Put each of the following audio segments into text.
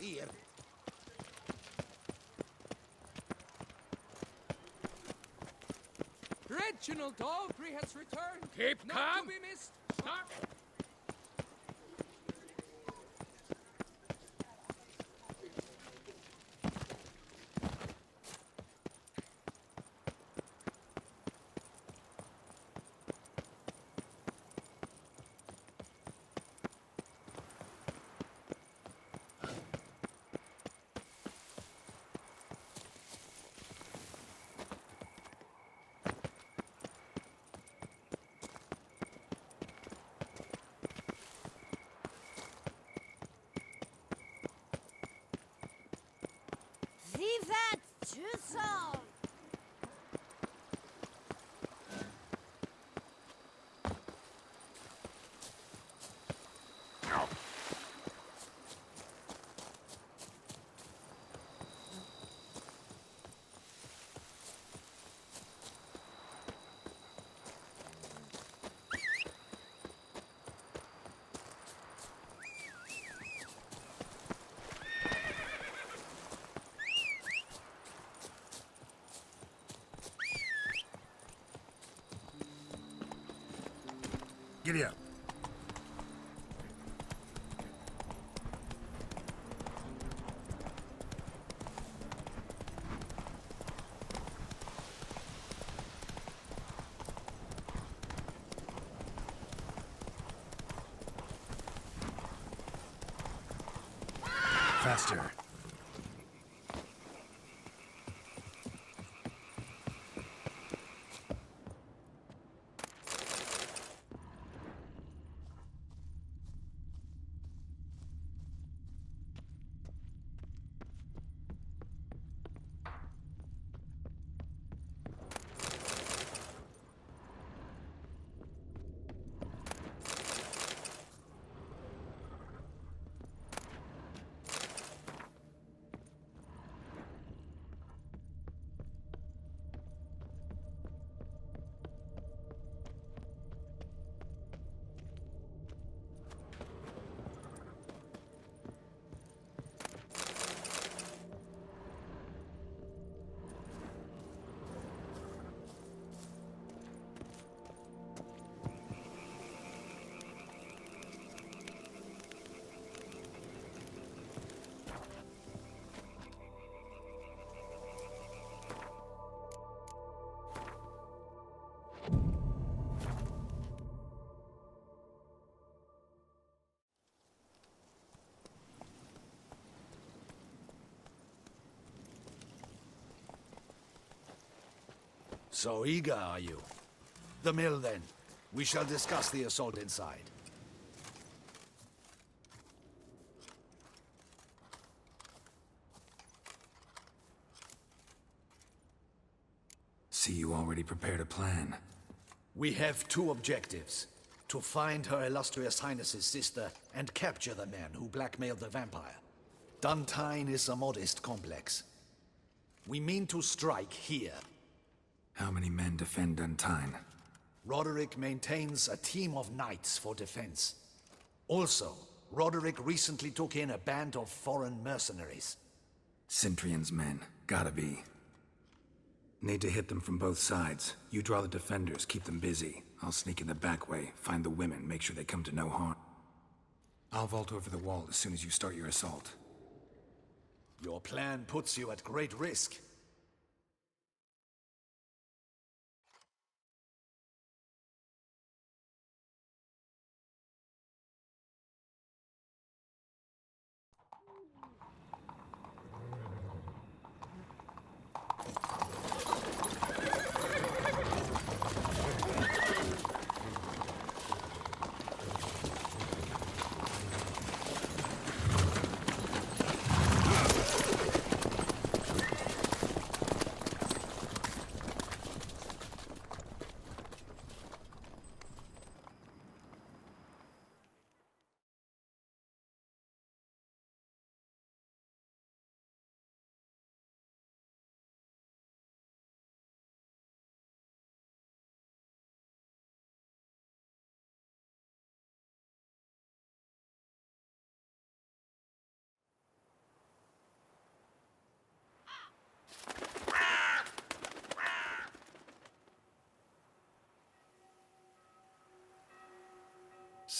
Here. Reginald Dalgrey has returned. Keep Not calm. to be missed. Stop. Vivat Toussaint! Giddy up. Faster. So eager, are you? The mill, then. We shall discuss the assault inside. See, you already prepared a plan. We have two objectives. To find Her Illustrious Highness's sister and capture the man who blackmailed the vampire. Duntine is a modest complex. We mean to strike here. How many men defend Duntine? Roderick maintains a team of knights for defense. Also, Roderick recently took in a band of foreign mercenaries. Cintrian's men. Gotta be. Need to hit them from both sides. You draw the defenders, keep them busy. I'll sneak in the back way, find the women, make sure they come to no harm. I'll vault over the wall as soon as you start your assault. Your plan puts you at great risk.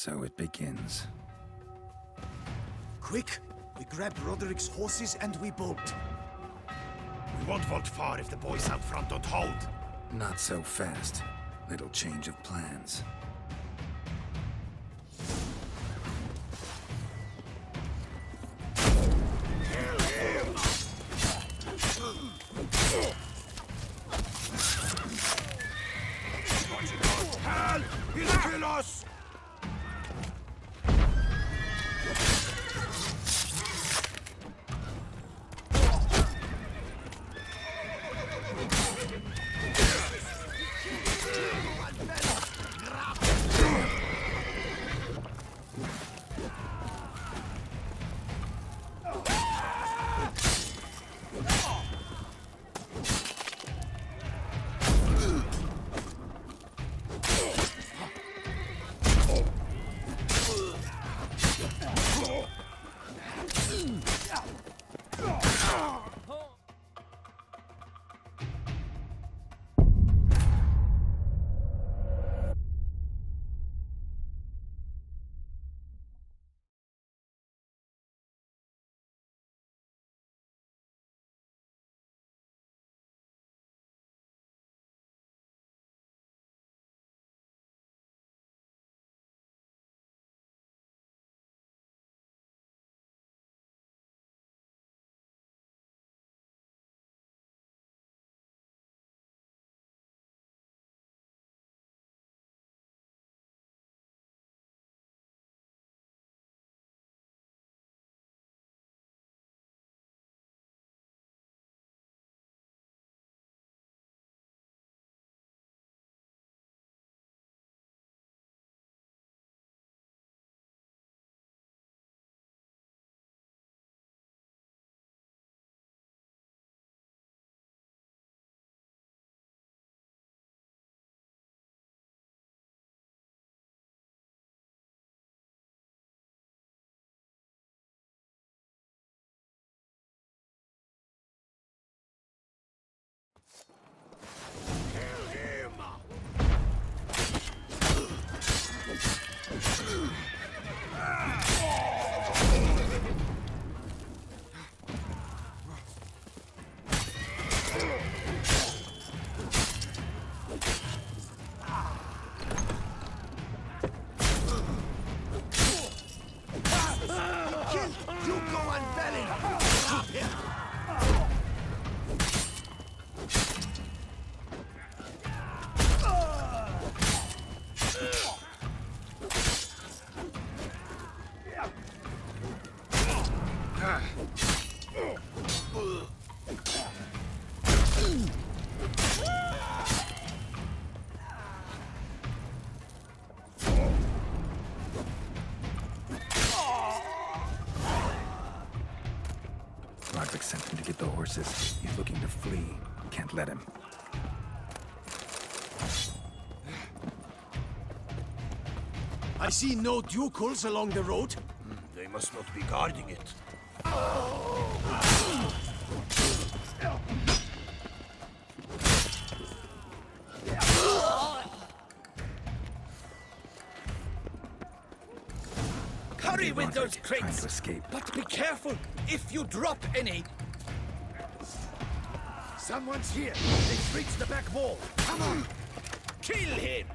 So it begins. Quick! We grab Roderick's horses and we bolt. We won't vault far if the boys out front don't hold. Not so fast. Little change of plans. Hell! He'll kill us! Roderick sent him to get the horses. He's looking to flee. Can't let him. I see no ducals along the road. They must not be guarding it. Hurry with those Roderick trying to crates! escape. But be careful if you drop any. Someone's here. They've reached the back wall. Come on! Kill him!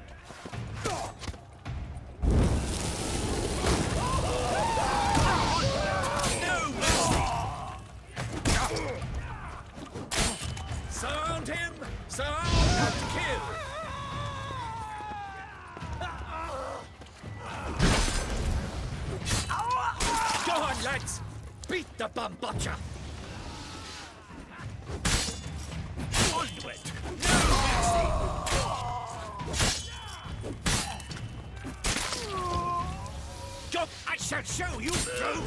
No mercy! Surround him! Surround and kill! Go on, lads! Beat the bum butcher! Onward! No mercy! Go! I shall show you through!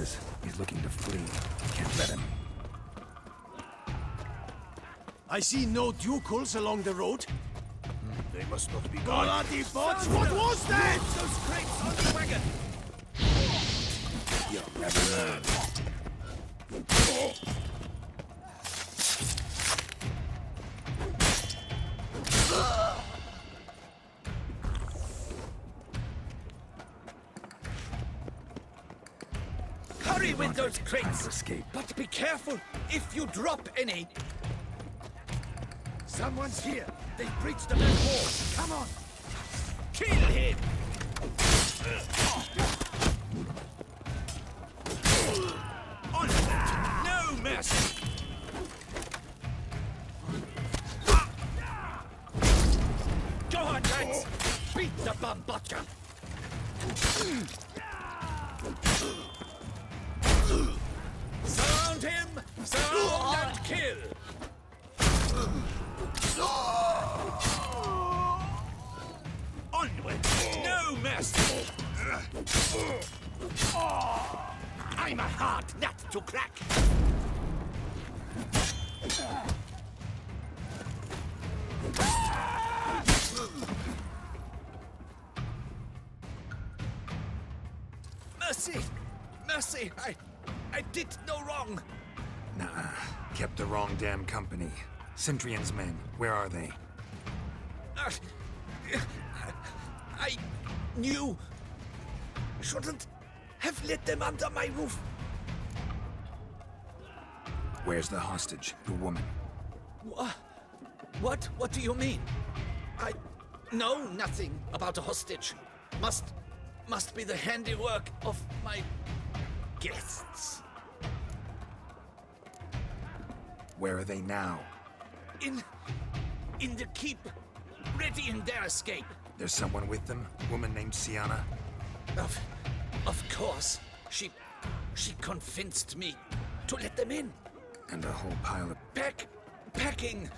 defenses. He's looking to flee. Can't let him. I see no ducals along the road. They must not be gone. Bloody bots! What was that? Those crates on the wagon! You'll never learn. Hurry with those Time crates! to escape. But be careful if you drop any. Someone's here. They've breached the back wall. Come on! Kill him! On! No mercy! Go on, lads! Beat the bum botgun! Surround him! Surround and kill! Onward! No mercy! I'm a hard nut to crack! Mercy! Mercy! I did no wrong! Nah, kept the wrong damn company. Centrion's men, where are they? I knew. Shouldn't have let them under my roof. Where's the hostage, the woman? What do you mean? I know nothing about a hostage. Must be the handiwork of my guests. Where are they now? In the keep, ready in their escape. There's someone with them? Woman named Sienna? Of course. She convinced me to let them in. And a whole pile of... Packing.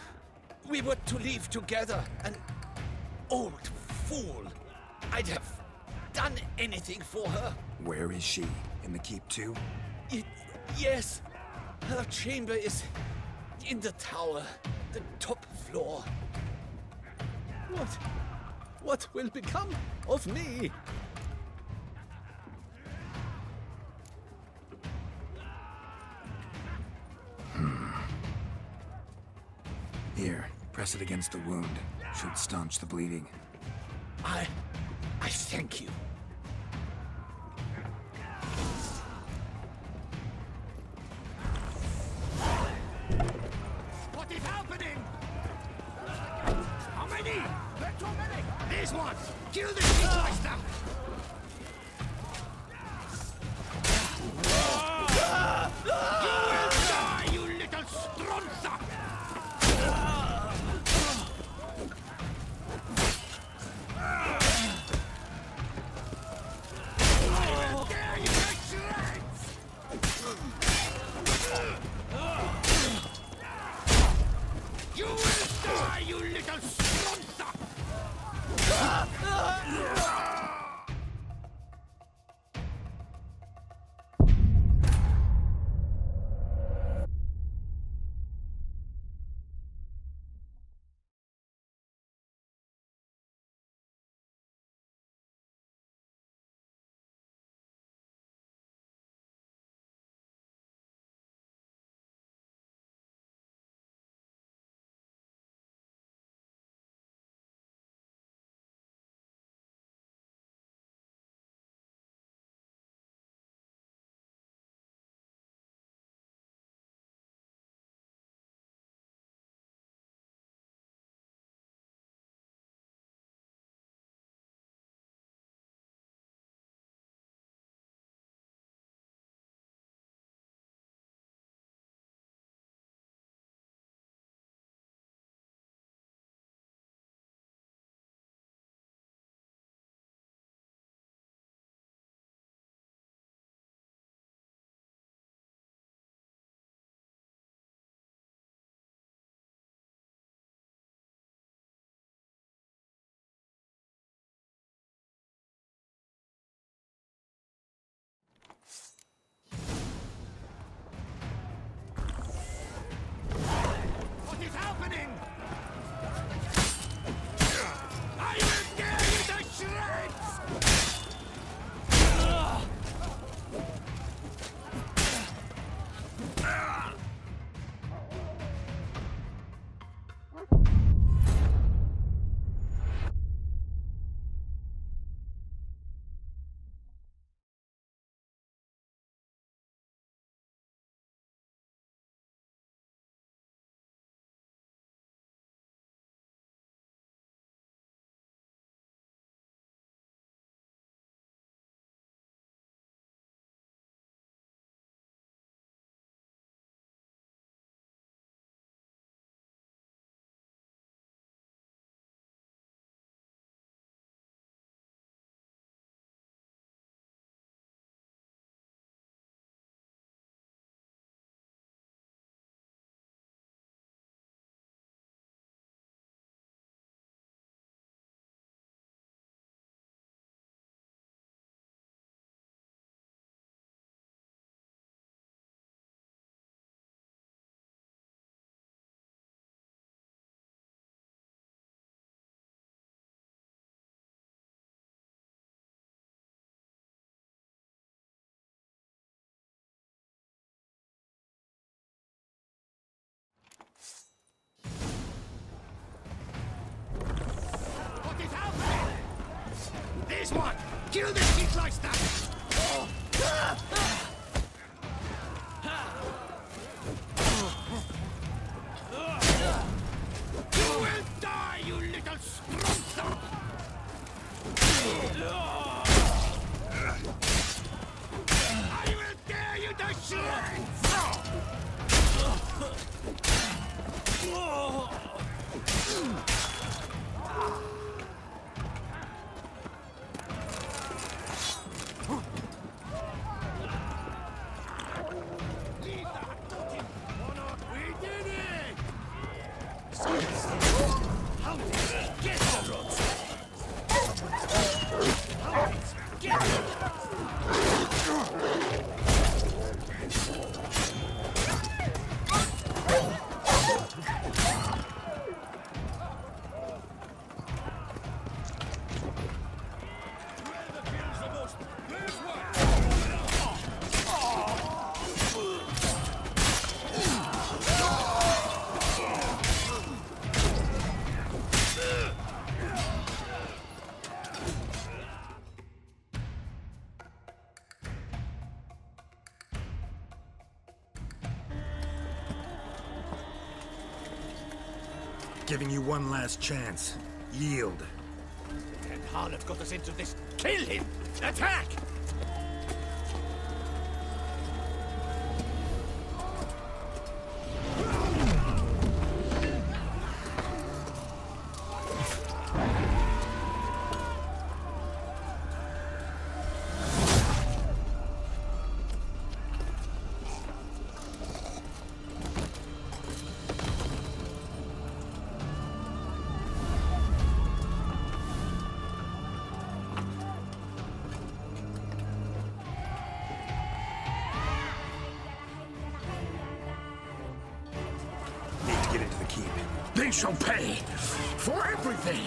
We were to leave together. An old fool. I'd have done anything for her. Where is she? In the keep too? Yes. Her chamber is in the tower, the top floor. What will become of me? Here, press it against the wound. Should staunch the bleeding. I thank you. What is happening? How many? There are too many. There's one. Kill the Beastmeister. You will die, you little stronza! I will tear you to shreds! You will die, you little stronza! This one! Kill this kid like that! You will die, you little scrotum! I will tear you to shreds! We did it! Get the ropes! Get Giving you one last chance. Yield. And Harlot got us into this. Kill him! Attack! Need to get into the keep. They shall pay for everything!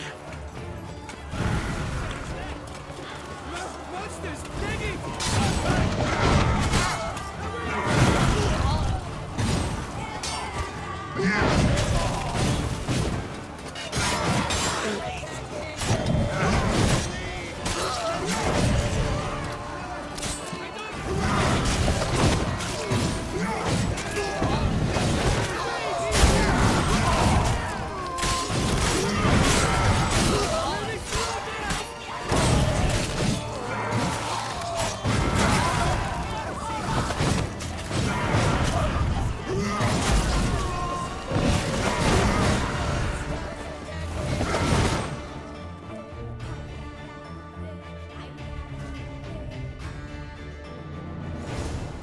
What's this digging?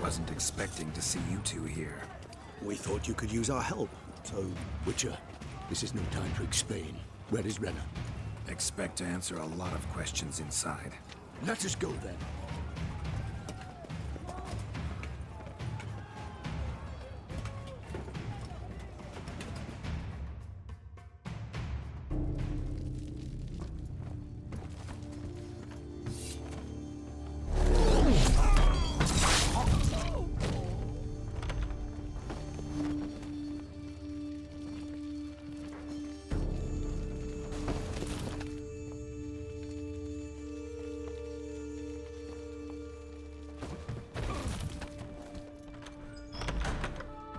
Wasn't expecting to see you two here. We thought you could use our help. So, Witcher, this is no time to explain. Where is Renner? Expect to answer a lot of questions inside. Let us go then.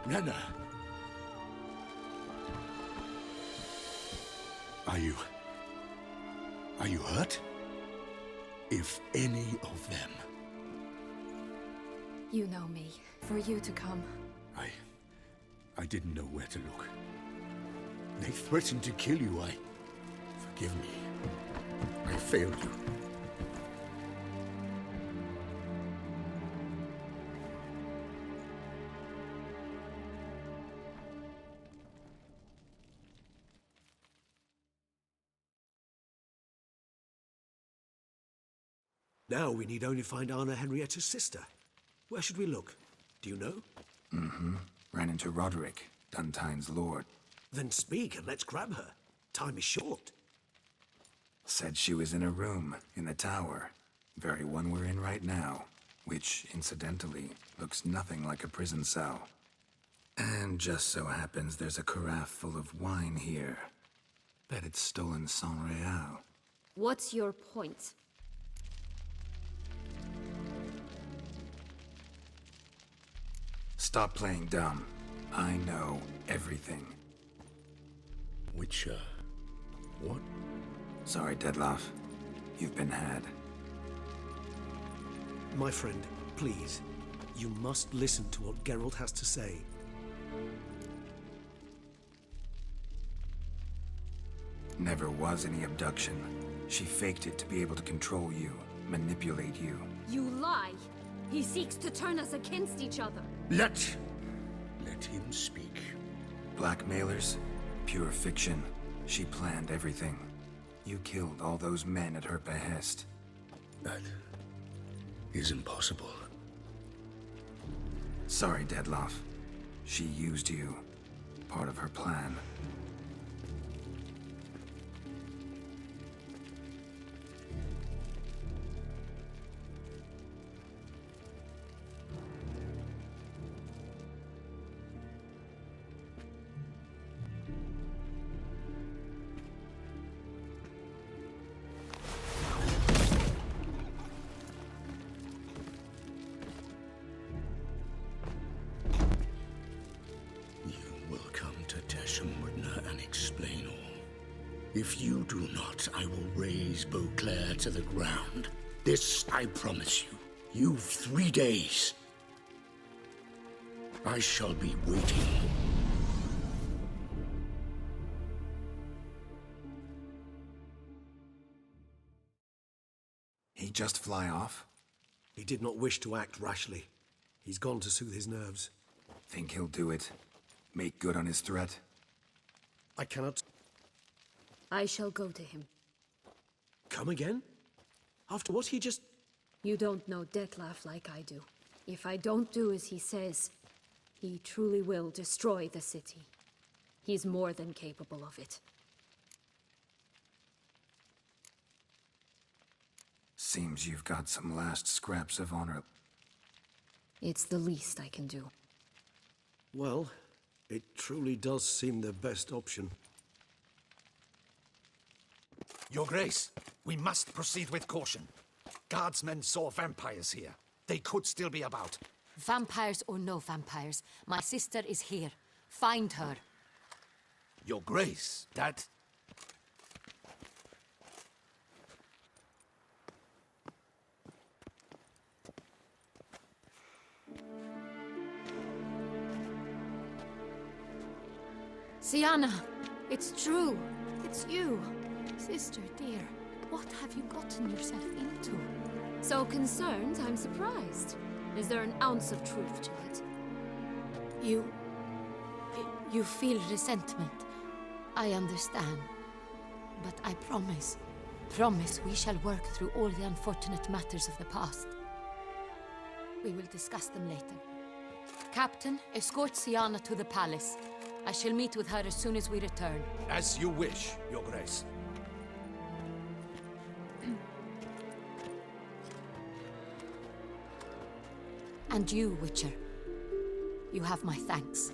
Renner! Are you hurt? If any of them. You know me. For you to come. I didn't know where to look. They threatened to kill you. Forgive me. I failed you. Now we need only find Anna Henrietta's sister. Where should we look? Do you know? Ran into Roderick, Duntine's lord. Then speak and let's grab her. Time is short. Said she was in a room in the tower. Very one we're in right now. Which, incidentally, looks nothing like a prison cell. And just so happens there's a carafe full of wine here. Bet it's stolen Sans Real. What's your point? Stop playing dumb. I know everything. Which, what? Sorry, Dettlaff. You've been had. My friend, please. You must listen to what Geralt has to say. Never was any abduction. She faked it to be able to control you, manipulate you. You lie! He seeks to turn us against each other. Let him speak. Blackmailers? Pure fiction. She planned everything. You killed all those men at her behest. That is impossible. Sorry, Dettlaff. She used you. Part of her plan. If you do not, I will raise Beauclair to the ground. This I promise you. You've 3 days. I shall be waiting. He just fly off? He did not wish to act rashly. He's gone to soothe his nerves. Think he'll do it? Make good on his threat? I cannot... I shall go to him. Come again? After what he just... You don't know Dettlaff like I do. If I don't do as he says, he truly will destroy the city. He's more than capable of it. Seems you've got some last scraps of honor. It's the least I can do. Well, it truly does seem the best option. Your Grace, we must proceed with caution. Guardsmen saw vampires here. They could still be about. Vampires or no vampires, my sister is here. Find her. Your Grace, that... Sienna, it's true. It's you. Sister, dear, what have you gotten yourself into? So concerned, I'm surprised. Is there an ounce of truth to it? You feel resentment. I understand. But I promise we shall work through all the unfortunate matters of the past. We will discuss them later. Captain, escort Sienna to the palace. I shall meet with her as soon as we return. As you wish, Your Grace. And you, Witcher. You have my thanks.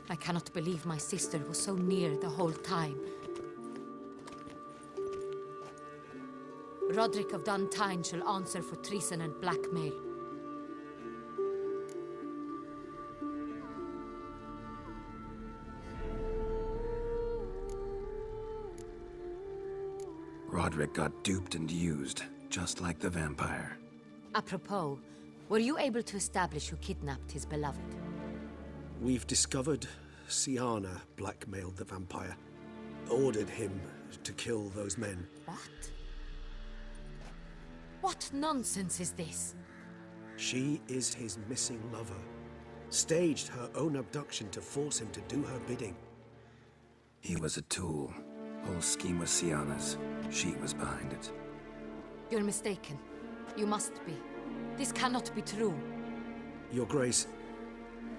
I cannot believe my sister was so near the whole time. Roderick of Duntine shall answer for treason and blackmail. Roderick got duped and used, just like the vampire. Apropos, were you able to establish who kidnapped his beloved? We've discovered Sienna blackmailed the vampire. Ordered him to kill those men. What? What nonsense is this? She is his missing lover. Staged her own abduction to force him to do her bidding. He was a tool. Whole scheme was Sienna's. She was behind it. You're mistaken. You must be. This cannot be true. Your Grace,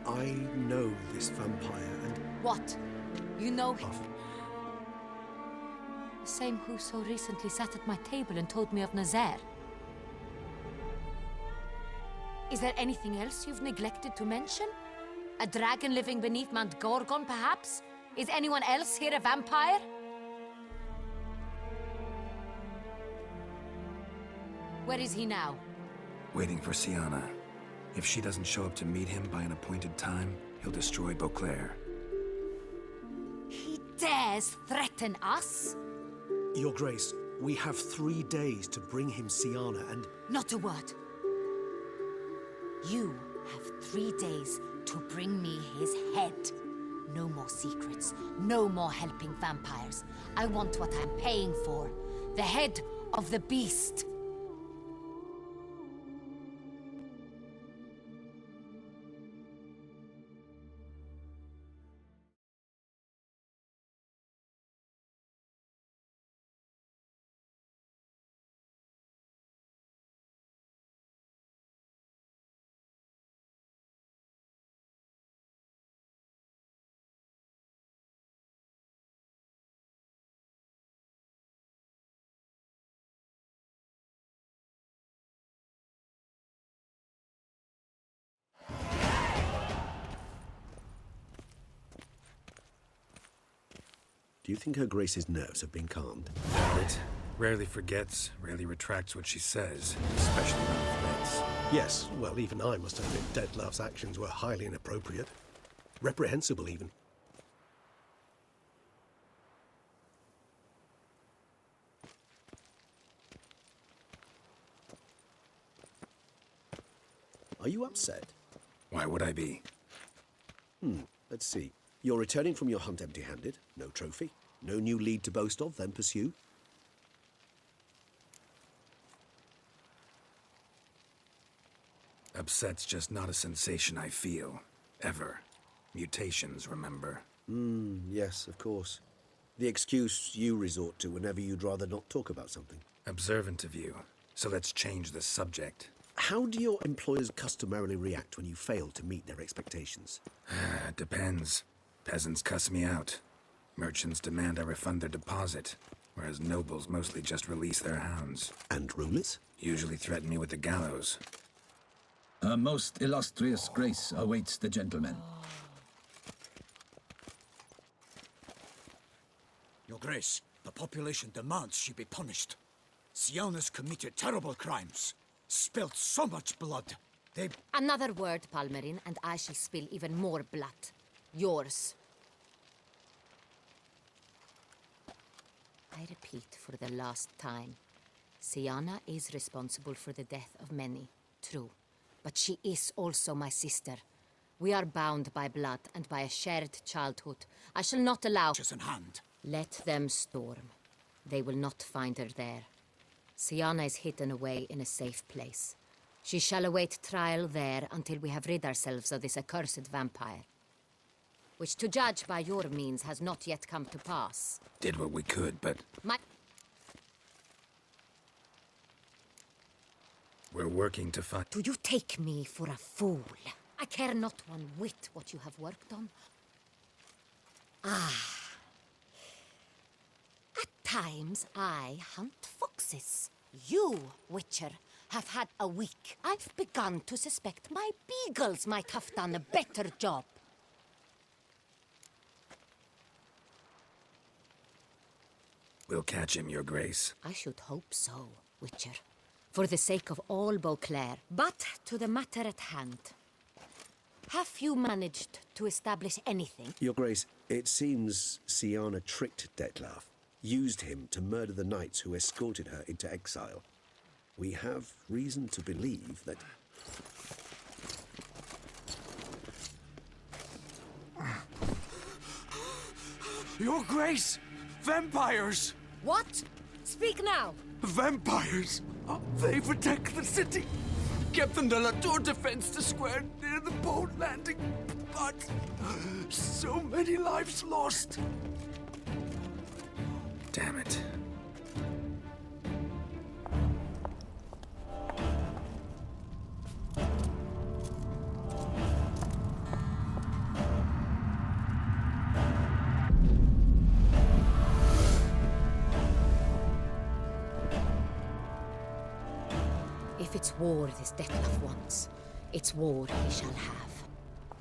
I know this vampire and... What? You know him? The same who so recently sat at my table and told me of Nazaire. Is there anything else you've neglected to mention? A dragon living beneath Mount Gorgon, perhaps? Is anyone else here a vampire? Where is he now? Waiting for Sienna. If she doesn't show up to meet him by an appointed time, he'll destroy Beauclair. He dares threaten us? Your Grace, we have 3 days to bring him Siana and... Not a word. You have 3 days to bring me his head. No more secrets. No more helping vampires. I want what I'm paying for. The head of the beast. Do you think Her Grace's nerves have been calmed? It rarely forgets, rarely retracts what she says, especially when threats. Yes, well, even I must admit Detlav's actions were highly inappropriate. Reprehensible, even. Are you upset? Why would I be? Let's see. You're returning from your hunt empty-handed. No trophy. No new lead to boast of, then pursue. Upset's just not a sensation I feel. Ever. Mutations, remember? Yes, of course. The excuse you resort to whenever you'd rather not talk about something. Observant of you. So let's change the subject. How do your employers customarily react when you fail to meet their expectations? Depends. Peasants cuss me out. Merchants demand I refund their deposit, whereas nobles mostly just release their hounds. And rulers? Usually threaten me with the gallows. Her most illustrious grace awaits the gentleman. Your Grace, the population demands she be punished. Siana's committed terrible crimes. Spilt so much blood. They... Another word, Palmerin, and I shall spill even more blood. Yours. I repeat for the last time. Siana is responsible for the death of many, true. But she is also my sister. We are bound by blood and by a shared childhood. I shall not allow... in hand. Let them storm. They will not find her there. Siana is hidden away in a safe place. She shall await trial there until we have rid ourselves of this accursed vampire. Which, to judge by your means, has not yet come to pass. Did what we could, but... We're working to find... Do you take me for a fool? I care not one whit what you have worked on. At times, I hunt foxes. You, Witcher, have had a week. I've begun to suspect my beagles might have done a better job. We'll catch him, Your Grace. I should hope so, Witcher. For the sake of all Beauclair. But to the matter at hand. Have you managed to establish anything? Your Grace, it seems Siana tricked Detlav, used him to murder the knights who escorted her into exile. We have reason to believe that... Your Grace! Vampires! What? Speak now! Vampires! They protect the city! Captain de la Tour defends the square near the boat landing, but so many lives lost. Damn it. If it's war this Detlav wants, it's war he shall have.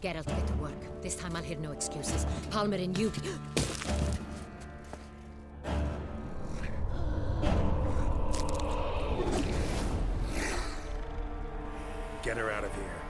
Geralt, get to work. This time I'll hear no excuses. Palmerin, you... Get her out of here.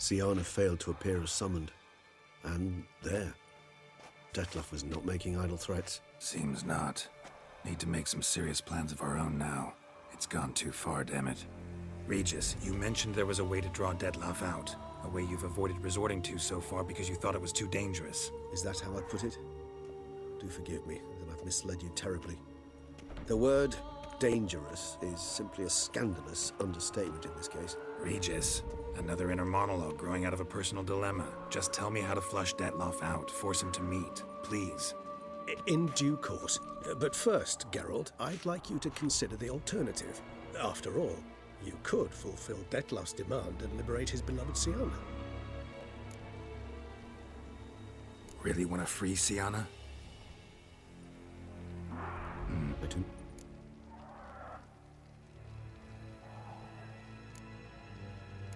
Siana failed to appear as summoned. And there. Detlef was not making idle threats. Seems not. Need to make some serious plans of our own now. It's gone too far, damn it. Regis, you mentioned there was a way to draw Detlef out. A way you've avoided resorting to so far because you thought it was too dangerous. Is that how I put it? Do forgive me that I've misled you terribly. The word dangerous is simply a scandalous understatement in this case. Regis, another inner monologue growing out of a personal dilemma. Just tell me how to flush Detlef out, force him to meet, please. In due course. But first, Geralt, I'd like you to consider the alternative. After all, you could fulfill Detlef's demand and liberate his beloved Siana. Really want to free Siana? I do.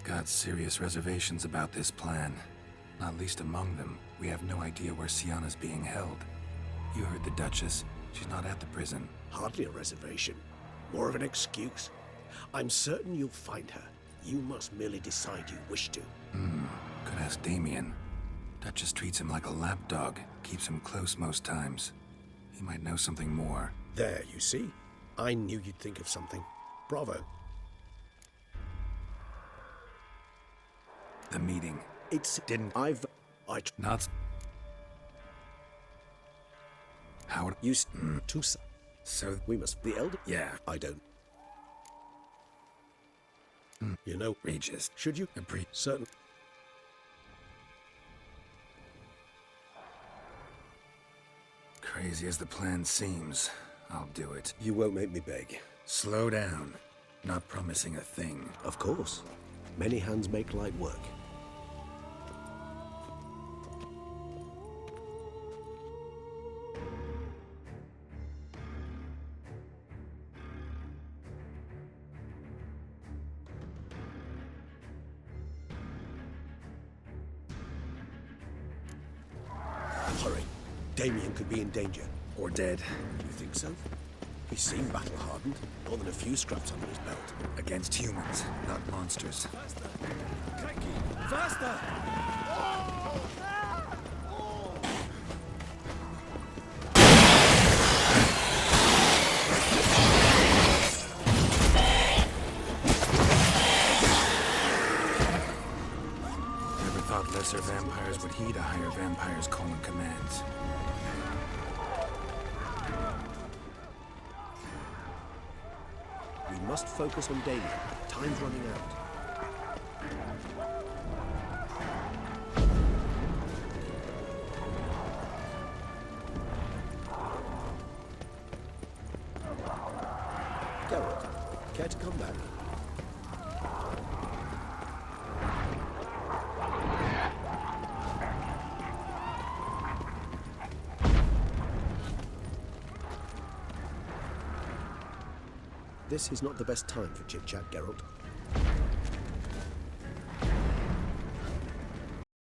Got serious reservations about this plan. Not least among them, we have no idea where Siana's being held. You heard the Duchess. She's not at the prison. Hardly a reservation. More of an excuse. I'm certain you'll find her. You must merely decide you wish to. Could ask Damien. Duchess treats him like a lapdog. Keeps him close most times. He might know something more. There, you see? I knew you'd think of something. Bravo. The meeting. Not... How... You... So... We must... The elder... Yeah. I don't... You know... Regis. Should you... Certain... Crazy as the plan seems, I'll do it. You won't make me beg. Slow down. Not promising a thing. Of course. Many hands make light work. Hurry. Damien could be in danger. Or dead. You think so? He seemed battle-hardened. More than a few scraps under his belt. Against humans, not monsters. Faster! Cranky! Faster! Never thought lesser vampires would heed a higher vampire's calling commands. We must focus on Damien. Time's running out. Geralt, care to come back? This is not the best time for chit-chat, Geralt.